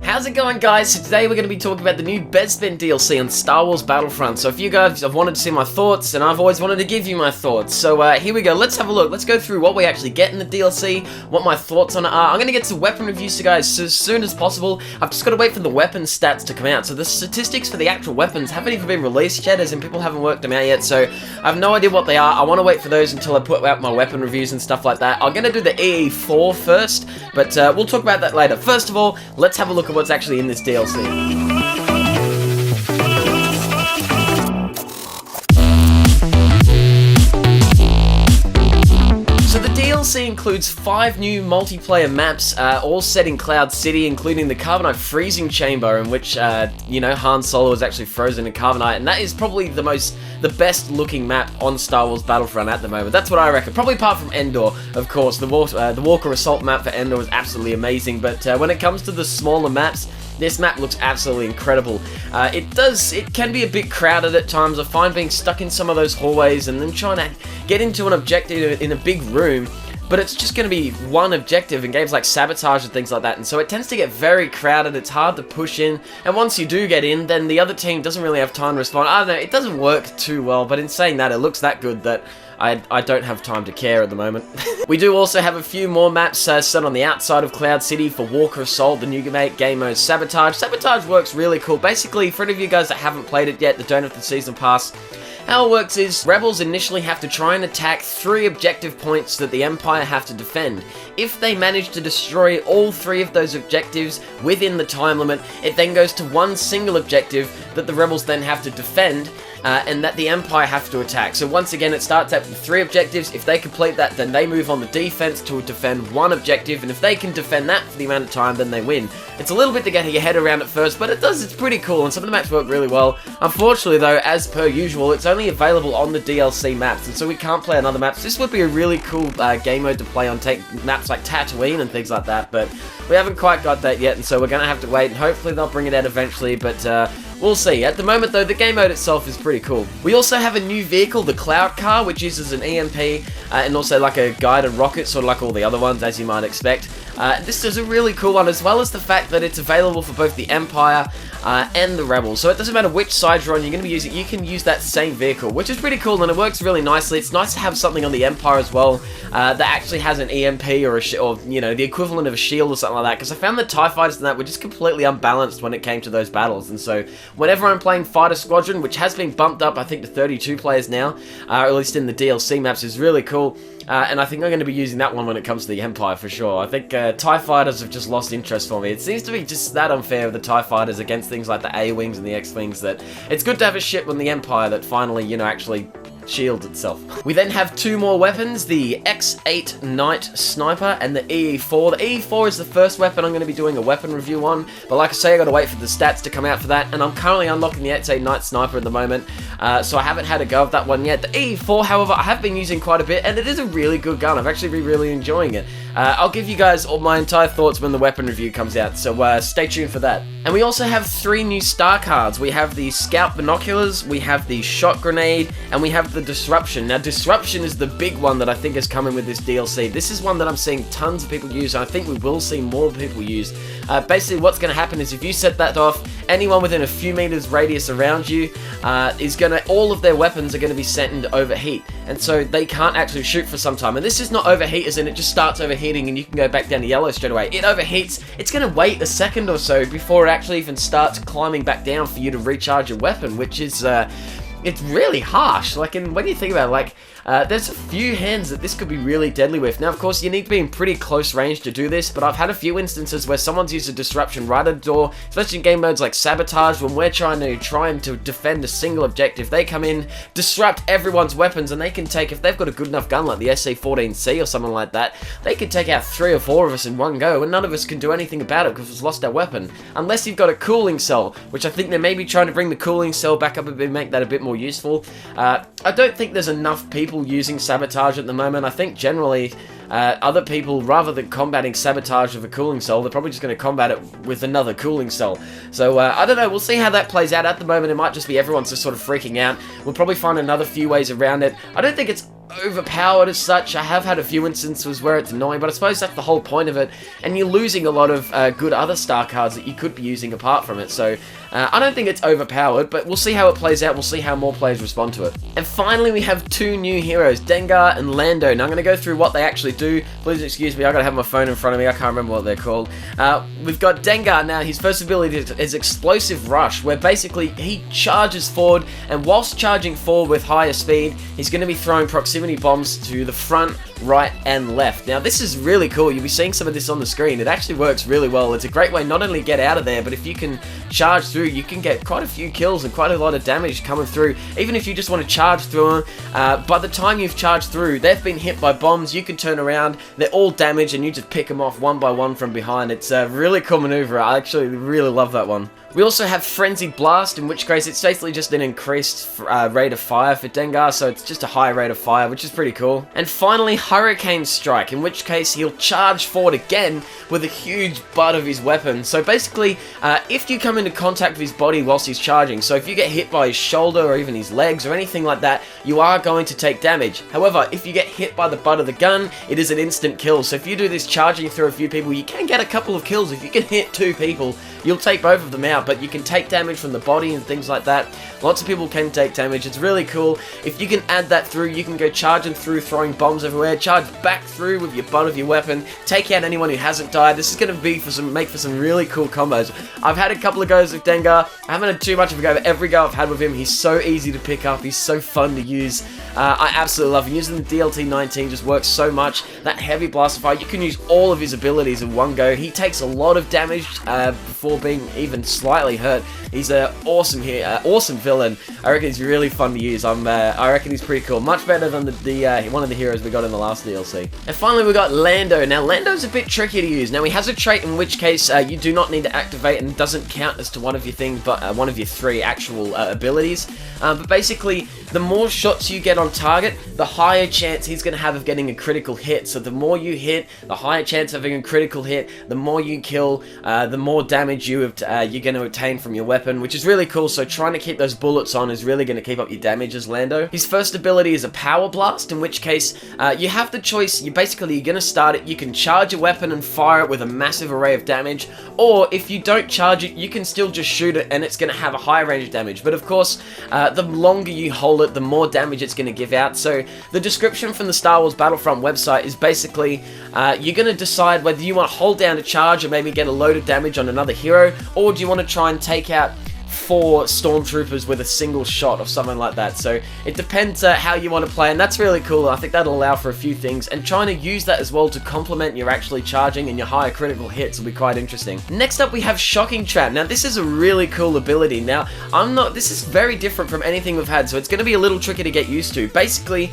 How's it going, guys? So today we're going to be talking about the new Bespin DLC on Star Wars Battlefront. So if you guys have wanted to see my thoughts, and I've always wanted to give you my thoughts. So here we go, let's have a look. Let's go through what we actually get in the DLC, what my thoughts on it are. I'm going to get some weapon reviews to you guys as soon as possible. I've just got to wait for the weapon stats to come out. So the statistics for the actual weapons haven't even been released yet, as in people haven't worked them out yet. So I have no idea what they are. I want to wait for those until I put out my weapon reviews and stuff like that. I'm going to do the EE4 first, but we'll talk about that later. First of all, let's have a look at what's actually in this DLC. So the DLC includes 5 new multiplayer maps, all set in Cloud City, including the Carbonite Freezing Chamber, in which, you know, Han Solo is actually frozen in Carbonite, and that is probably the best looking map on Star Wars Battlefront at the moment. That's what I reckon. Probably apart from Endor, of course. The Walker Assault map for Endor is absolutely amazing, but when it comes to the smaller maps, this map looks absolutely incredible. It can be a bit crowded at times. I find being stuck in some of those hallways and then trying to get into an objective in a big room, but it's just going to be one objective in games like Sabotage and things like that, and so it tends to get very crowded. It's hard to push in, and once you do get in, then the other team doesn't really have time to respond. I don't know, it doesn't work too well, but in saying that, it looks that good that I don't have time to care at the moment. We do also have a few more maps set on the outside of Cloud City for Walker Assault, the new game mode Sabotage. Sabotage works really cool. Basically, for any of you guys that haven't played it yet, that don't have the Season Pass, how it works is, rebels initially have to try and attack 3 objective points that the Empire have to defend. If they manage to destroy all 3 of those objectives within the time limit, it then goes to one single objective that the rebels then have to defend, and that the Empire have to attack. So once again, it starts out with 3 objectives. If they complete that, then they move on the defense to defend 1 objective, and if they can defend that for the amount of time, then they win. It's a little bit to get your head around at first, but it's pretty cool, and some of the maps work really well. Unfortunately though, as per usual, it's only available on the DLC maps, and so we can't play on other maps. This would be a really cool game mode to play on maps like Tatooine and things like that, but we haven't quite got that yet, and so we're going to have to wait, and hopefully they'll bring it out eventually, but we'll see. At the moment though, the game mode itself is pretty cool. We also have a new vehicle, the Cloud Car, which uses an EMP and also like a guided rocket, sort of like all the other ones, as you might expect. This is a really cool one, as well as the fact that it's available for both the Empire and the Rebels. So it doesn't matter which side you're on, you're going to be using, you can use that same vehicle, which is pretty cool, and it works really nicely. It's nice to have something on the Empire as well that actually has an EMP or you know, the equivalent of a shield or something like that, because I found the TIE fighters and that were just completely unbalanced when it came to those battles, and so whenever I'm playing Fighter Squadron, which has been bumped up I think to 32 players now, or at least in the DLC maps, is really cool. And I think I'm going to be using that one when it comes to the Empire for sure. I think TIE Fighters have just lost interest for me. It seems to be just that unfair with the TIE Fighters against things like the A-Wings and the X-Wings, that it's good to have a ship on the Empire that finally, you know, actually shields itself. We then have 2 more weapons, the X8 Night Sniper and the EE4. The EE4 is the first weapon I'm going to be doing a weapon review on, but like I say, I got to wait for the stats to come out for that, and I'm currently unlocking the X8 Night Sniper at the moment, so I haven't had a go of that one yet. The EE4, however, I have been using quite a bit, and it is a really good gun. I've actually been really enjoying it. I'll give you guys all my entire thoughts when the weapon review comes out, so stay tuned for that. And we also have 3 new star cards. We have the Scout Binoculars, we have the Shot Grenade, and we have the Disruption. Now, Disruption is the big one that I think is coming with this DLC. This is one that I'm seeing tons of people use, and I think we will see more people use. Basically, what's going to happen is if you set that off, anyone within a few meters radius around you all of their weapons are going to be set into overheat, and so they can't actually shoot for some time. And this is not overheat as in it just starts overheating and you can go back down to yellow straight away. It overheats, it's going to wait a second or so before it actually even starts climbing back down for you to recharge your weapon, which is it's really harsh. Like, and when you think about it, like, there's a few hands that this could be really deadly with. Now, of course, you need to be in pretty close range to do this, but I've had a few instances where someone's used a disruption right at the door, especially in game modes like Sabotage, when we're trying to defend a single objective. They come in, disrupt everyone's weapons, and they can take, if they've got a good enough gun like the SC-14C or something like that, they can take out 3 or 4 of us in one go, and none of us can do anything about it because we've lost our weapon. Unless you've got a cooling cell, which I think they may be trying to bring the cooling cell back up a bit, make that a bit more useful. I don't think there's enough people using Sabotage at the moment. I think generally other people, rather than combating Sabotage with a cooling cell, they're probably just going to combat it with another cooling cell. So I don't know, we'll see how that plays out. At the moment it might just be everyone's just sort of freaking out. We'll probably find another few ways around it. I don't think it's overpowered as such. I have had a few instances where it's annoying, but I suppose that's the whole point of it, and you're losing a lot of good other star cards that you could be using apart from it, so I don't think it's overpowered, but we'll see how it plays out. We'll see how more players respond to it. And finally, we have two new heroes, Dengar and Lando. Now, I'm going to go through what they actually do. Please excuse me, I've got to have my phone in front of me. I can't remember what they're called. We've got Dengar now. His first ability is Explosive Rush, where basically he charges forward, and whilst charging forward with higher speed, he's going to be throwing proximity bombs to the front, right, and left. Now, this is really cool. You'll be seeing some of this on the screen. It actually works really well. It's a great way not only to get out of there, but if you can charge through, you can get quite a few kills and quite a lot of damage coming through. Even if you just want to charge through them, by the time you've charged through, they've been hit by bombs. You can turn around, they're all damaged, and you just pick them off one by one from behind. It's a really cool maneuver. I actually really love that one. We also have Frenzied Blast, in which case it's basically just an increased rate of fire for Dengar, so it's just a high rate of fire, which is pretty cool. And finally, Hurricane Strike, in which case he'll charge forward again with a huge butt of his weapon. So basically, if you come into contact with his body whilst he's charging, so if you get hit by his shoulder or even his legs or anything like that, you are going to take damage. However, if you get hit by the butt of the gun, it is an instant kill. So if you do this charging through a few people, you can get a couple of kills. If you can hit 2 people, you'll take both of them out, but you can take damage from the body and things like that. Lots of people can take damage. It's really cool. If you can add that through, you can go charging through, throwing bombs everywhere, charge back through with your butt of your weapon, take out anyone who hasn't died. This is going to be make for some really cool combos. I've had a couple of goes with Dengar. I haven't had too much of a go, but every go I've had with him, he's so easy to pick up. He's so fun to use. I absolutely love him. Using the DLT-19 just works so much. That heavy blast of fire, you can use all of his abilities in one go. He takes a lot of damage before being even slightly hurt. He's an awesome villain. I reckon he's really fun to use. I reckon he's pretty cool. Much better than one of the heroes we got in the last DLC. And finally, we got Lando. Now, Lando's a bit tricky to use. Now, he has a trait in which case you do not need to activate and doesn't count as to one of your things, but one of your 3 actual abilities. But basically, the more shots you get on target, the higher chance he's going to have of getting a critical hit. So the more you hit, the higher chance of having a critical hit, the more you kill, the more damage you're going to obtain from your weapon, which is really cool. So trying to keep those bullets on is really going to keep up your damage as Lando. His first ability is a Power Blast, in which case you have the choice. You're going to start it. You can charge a weapon and fire it with a massive array of damage, or if you don't charge it, you can still just shoot it and it's going to have a high range of damage. But of course, the longer you hold it, the more damage it's going to give out. So the description from the Star Wars Battlefront website is basically you're going to decide whether you want to hold down to charge and maybe get a load of damage on another hero, or do you want to try and take out 4 stormtroopers with a single shot or something like that. So it depends how you want to play, and that's really cool. I think that'll allow for a few things, and trying to use that as well to complement your actually charging and your higher critical hits will be quite interesting. Next up, we have Shocking Trap. Now, this is a really cool ability. Now, this is very different from anything we've had, so it's going to be a little tricky to get used to. Basically,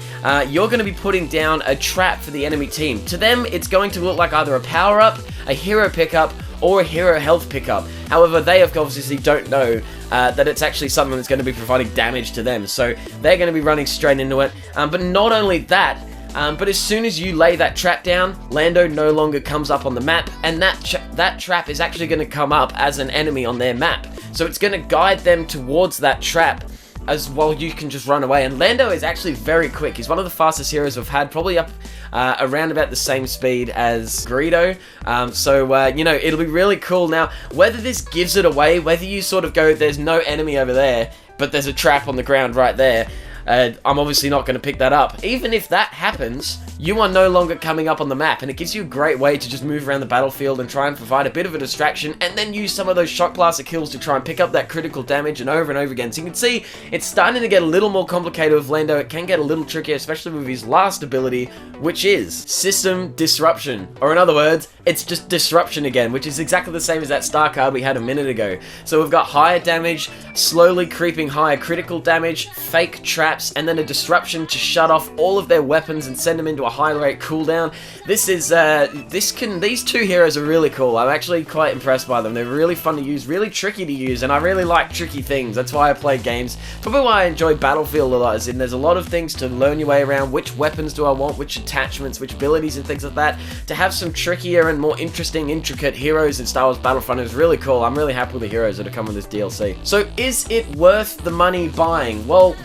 you're going to be putting down a trap for the enemy team. To them, it's going to look like either a power-up, a hero pickup, or a hero health pickup. However, they obviously don't know that it's actually something that's going to be providing damage to them, so they're going to be running straight into it. But not only that, but as soon as you lay that trap down, Lando no longer comes up on the map, and that trap is actually going to come up as an enemy on their map. So it's going to guide them towards that trap, as well you can just run away. And Lando is actually very quick. He's one of the fastest heroes we've had, probably up around about the same speed as Greedo. It'll be really cool. Now, whether this gives it away, whether you sort of go, there's no enemy over there, but there's a trap on the ground right there, I'm obviously not going to pick that up. Even if that happens, you are no longer coming up on the map, and it gives you a great way to just move around the battlefield and try and provide a bit of a distraction, and then use some of those shock blaster kills to try and pick up that critical damage and over again. So you can see it's starting to get a little more complicated with Lando. It can get a little trickier, especially with his last ability, which is System Disruption. Or in other words, it's just disruption again, which is exactly the same as that star card we had a minute ago. So we've got higher damage, slowly creeping higher critical damage, fake traps, and then a disruption to shut off all of their weapons and send them into a high rate cooldown. These 2 heroes are really cool. I'm actually quite impressed by them. They're really fun to use, really tricky to use, and I really like tricky things. That's why I play games. Probably why I enjoy Battlefield a lot, is there's a lot of things to learn your way around. Which weapons do I want, which attachments, which abilities and things like that. To have some trickier and more interesting, intricate heroes in Star Wars Battlefront is really cool. I'm really happy with the heroes that are coming with this DLC. So is it worth the money buying? Well,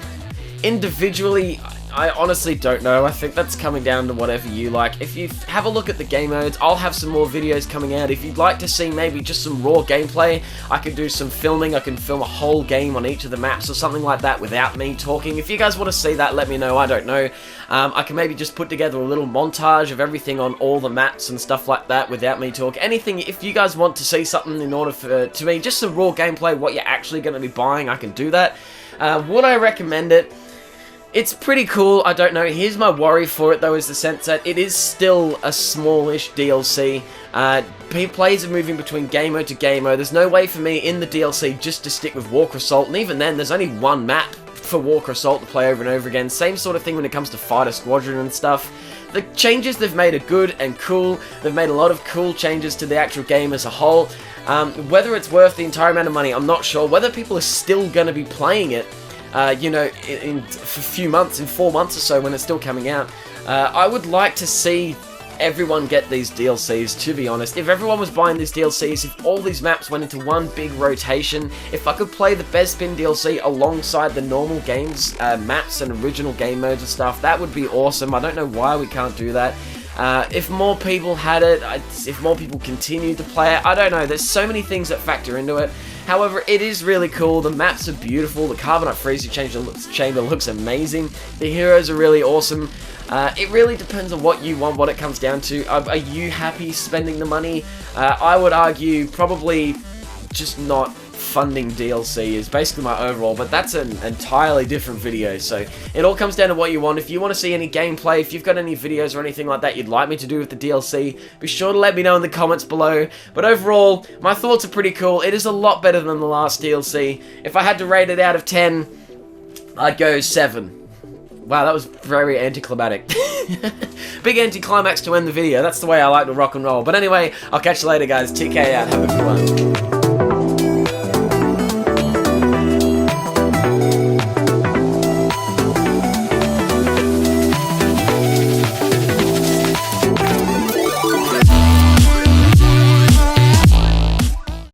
individually, I honestly don't know. I think that's coming down to whatever you like. If you have a look at the game modes, I'll have some more videos coming out. If you'd like to see maybe just some raw gameplay, I could do some filming. I can film a whole game on each of the maps or something like that without me talking. If you guys want to see that, let me know. I don't know. I can maybe just put together a little montage of everything on all the maps and stuff like that without me talking. Anything, if you guys want to see something in order for, to me, just some raw gameplay, what you're actually going to be buying, I can do that. Would I recommend it? It's pretty cool, I don't know. Here's my worry for it though, is the sense that it is still a smallish DLC. Players are moving between game mode to game mode. There's no way for me in the DLC just to stick with Walker Assault, and even then there's only one map for Walker Assault to play over and over again. Same sort of thing when it comes to Fighter Squadron and stuff. The changes they've made are good and cool. They've made a lot of cool changes to the actual game as a whole. Whether it's worth the entire amount of money, I'm not sure. Whether people are still going to be playing it, you know, for a few months, in 4 months or so when it's still coming out. I would like to see everyone get these DLCs, to be honest. If everyone was buying these DLCs, if all these maps went into one big rotation, if I could play the Bespin DLC alongside the normal games, maps and original game modes and stuff, that would be awesome. I don't know why we can't do that. If more people had it, if more people continued to play it, I don't know. There's so many things that factor into it. However, it is really cool. The maps are beautiful. The Carbonite Freezer Chamber looks amazing. The heroes are really awesome. It really depends on what you want, what it comes down to. Are you happy spending the money? I would argue probably just not funding DLC is basically my overall, but that's an entirely different video, so it all comes down to what you want. If you want to see any gameplay, if you've got any videos or anything like that you'd like me to do with the DLC, be sure to let me know in the comments below. But overall, my thoughts are pretty cool. It is a lot better than the last DLC. If I had to rate it out of 10, I'd go 7. Wow, that was very anticlimactic. Big anticlimax to end the video. That's the way I like to rock and roll. But anyway, I'll catch you later, guys. TK out. Have a good one.